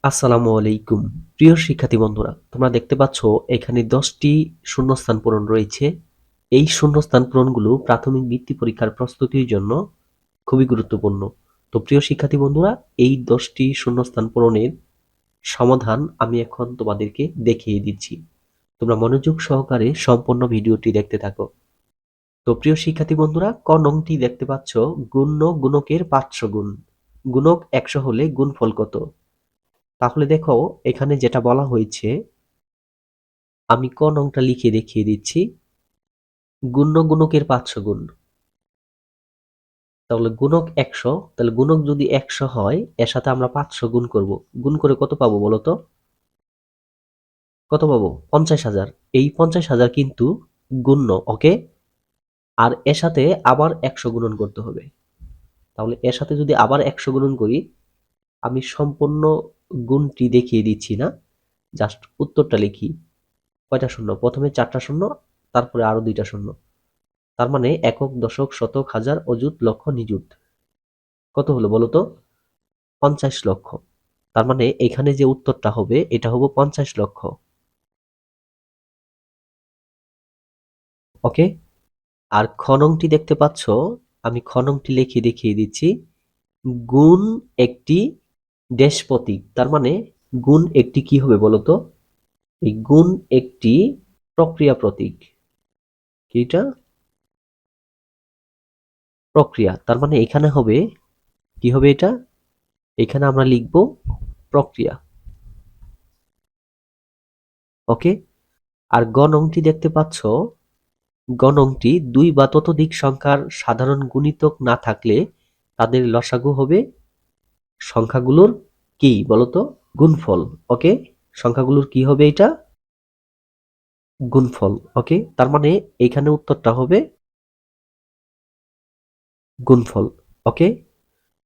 আসসালামু আলাইকুম। প্রিয় শিক্ষার্থী বন্ধুরা, তোমরা দেখতে পাচ্ছ এখানে 10টি শূন্যস্থান পূরণ রয়েছে। এই শূন্যস্থান পূরণগুলো প্রাথমিক বৃত্তি পরীক্ষার প্রস্তুতির জন্য খুবই গুরুত্বপূর্ণ। তো প্রিয় শিক্ষার্থী বন্ধুরা, এই 10টি শূন্যস্থান পূরণের সমাধান আমি এখন তোমাদেরকে দেখিয়ে দিচ্ছি। তোমরা মনোযোগ সহকারে সম্পূর্ণ ভিডিওটি দেখতে থাকো। তো প্রিয় শিক্ষার্থী বন্ধুরা, ক নংটি দেখতে পাচ্ছ, গুণ্য গুণকের 500 গুণ। গুণক 100 হলে গুণফল কত? তাহলে দেখো এখানে যেটা বলা হয়েছে, আমি ক নংটা লিখে দেখিয়ে দিচ্ছি। গুণ্য গুণকের 500 গুণ, তাহলে গুণক 100, তাহলে গুণক যদি 100 হয় এর সাথে আমরা 500 গুণ করব। গুণ করে কত পাবো বলো তো? কত পাবো? 50,000। এই 50,000 কিন্তু গুণ্য, ওকে। আর এর সাথে আবার 100 গুণন করতে হবে। তাহলে এর সাথে যদি আবার 100 গুণন করি, আমি সম্পূর্ণ গুণটি দেখিয়ে দিচ্ছি না, জাস্ট উত্তরটা লিখি। কয়টা শূন্য? প্রথমে 4টা শূন্য, তারপরে আরো 2টা শূন্য। তার মানে একক, দশক, শতক, হাজার, অযুত, লক্ষ, নিযুত। কত হলো বলো তো? 50 লক্ষ। তার মানে এখানে যে উত্তরটা হবে এটা হবে 50 লক্ষ। ওকে। আর খ নংটি দেখতে পাচ্ছ, আমি খ নংটি লিখে দেখিয়ে দিচ্ছি। গুণ একটি ড্যাশ প্রতীক। তার মানে গুণ একটি কি হবে বলো তো? এই গুণ একটি প্রক্রিয়া প্রতীক। কি এটা? প্রক্রিয়া। তার মানে এখানে হবে কি হবে এটা? এখানে আমরা লিখব প্রক্রিয়া। ওকে। আর গ নংটি দেখতে পাচ্ছ, গ নংটি 2 বা ততোধিক সংখ্যার সাধারণ গুণিতক না থাকলে তাদের লসাগু হবে সংখ্যাগুলোর কি বলতো? গুণফল। ওকে। সংখ্যাগুলোর কি হবে এটা? গুণফল। ওকে। তার মানে এখানে উত্তরটা হবে গুণফল। ওকে।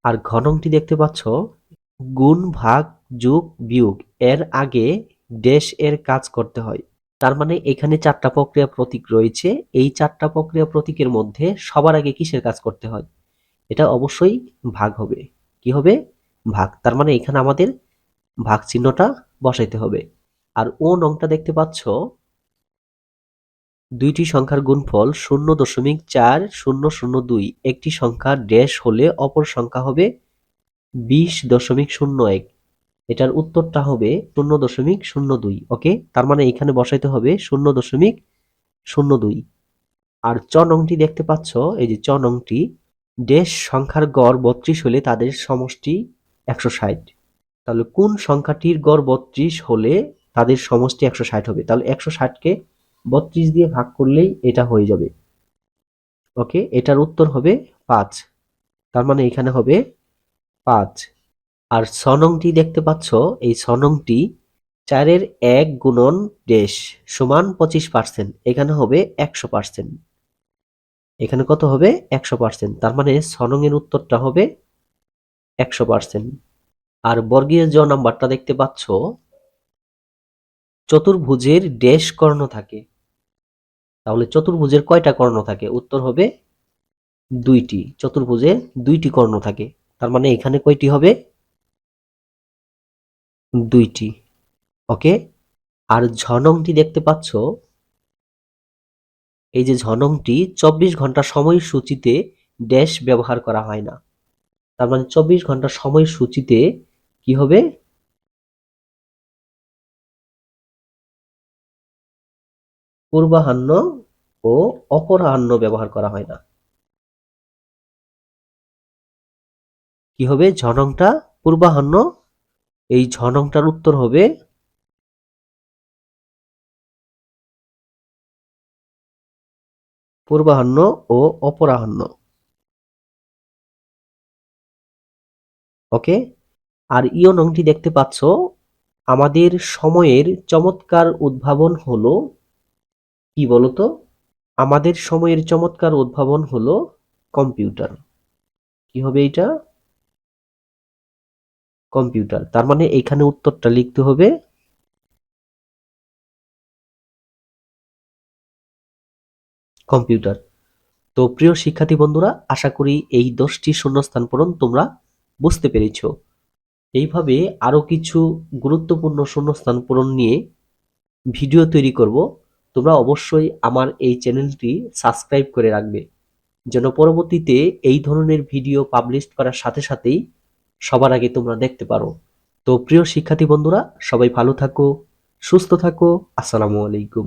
আর ঘ নংটি দেখতে পাচ্ছ, গুণ, ভাগ, যোগ, বিয়োগ এর আগে ড্যাশ এর কাজ করতে হয়। তার মানে এখানে 4টা প্রক্রিয়া প্রতীক রয়েছে। এই 4টা প্রক্রিয়া প্রতীকের মধ্যে সবার আগে কিসের কাজ করতে হয়? এটা অবশ্যই ভাগ হবে। কি হবে? ভাগ। তার মানে এখানে আমাদের ভাগ চিহ্নটা বসাইতে হবে। আর ও নংটা দেখতে পাচ্ছ, দুইটি সংখ্যার গুণফল 0.4002। একটি সংখ্যা ড্যাশ হলে অপর সংখ্যা হবে 20.01। এটার উত্তরটা হবে 0.02। ওকে। তার মানে এখানে বসাইতে হবে 0.02। আর চ নংটি দেখতে পাচ্ছ, এই যে চ নংটি, ড্যাশ সংখ্যার গড় 32 হলে তাদের সমষ্টি 160। তাহলে কোন সংখ্যাটির গড় 32 হলে তাদের সমষ্টি 160 হবে? তাহলে 160কে 32 দিয়ে ভাগ করলেই এটা হয়ে যাবে। ওকে। এটার উত্তর হবে 5। তার মানে এখানে হবে 5। আর ছ নংটি দেখতে পাচ্ছ, এই ছ নংটি 4-এর 1 গুণন ড্যাশ সমান 25%। এখানে হবে 100%। এখানে কত হবে? 100%। তার মানে ছ নং এর উত্তরটা হবে 100%। আর বর্গীয় জ নাম্বারটা দেখতে পাচ্ছ, চতুর্ভুজের ড্যাশ কর্ণ থাকে। তাহলে চতুর্ভুজের কয়টা কর্ণ থাকে? উত্তর হবে 2টি। চতুর্ভুজের 2টি কর্ণ থাকে। তার মানে এখানে কয়টি হবে? 2টি। ওকে। আর ঝ নংটি দেখতে পাচ্ছ, এই যে ঝ নংটি 24 ঘন্টা সময়সূচিতে ড্যাশ ব্যবহার করা হয় না। তার মানে 24 ঘন্টা সময়সূচিতে কি হবে? পূর্বাহ্ন ও অপরাহ্ন ব্যবহার করা হয় না। কি হবে? ঝ নংটা পূর্বাহ্ন। এই ঝ নংটার উত্তর হবে পূর্বাহ্ন ও অপরাহ্ন। ওকে। আর ইয় নংটি দেখতে পাচ্ছ, আমাদের সময়ের চমৎকার উদ্ভাবন হলো কি বলতো? আমাদের সময়ের চমৎকার উদ্ভাবন হলো কম্পিউটার। কি হবে এটা? কম্পিউটার। তার মানে এখানে উত্তরটা লিখতে হবে কম্পিউটার। তো প্রিয় শিক্ষার্থী বন্ধুরা, আশা করি এই 10টি শূন্যস্থান পূরণ তোমরা বুঝতে পেরেছো। এইভাবে আরো কিছু গুরুত্বপূর্ণ শূন্যস্থান পূরণ নিয়ে ভিডিও তৈরি করব। তোমরা অবশ্যই আমার এই চ্যানেলটি সাবস্ক্রাইব করে রাখবে, যেন পরবর্তীতে এই ধরনের ভিডিও পাবলিশ করার সাথে সাথেই সবার আগে তোমরা দেখতে পারো। তো প্রিয় শিক্ষার্থী বন্ধুরা, সবাই ভালো থাকো, সুস্থ থাকো। আসসালামু আলাইকুম।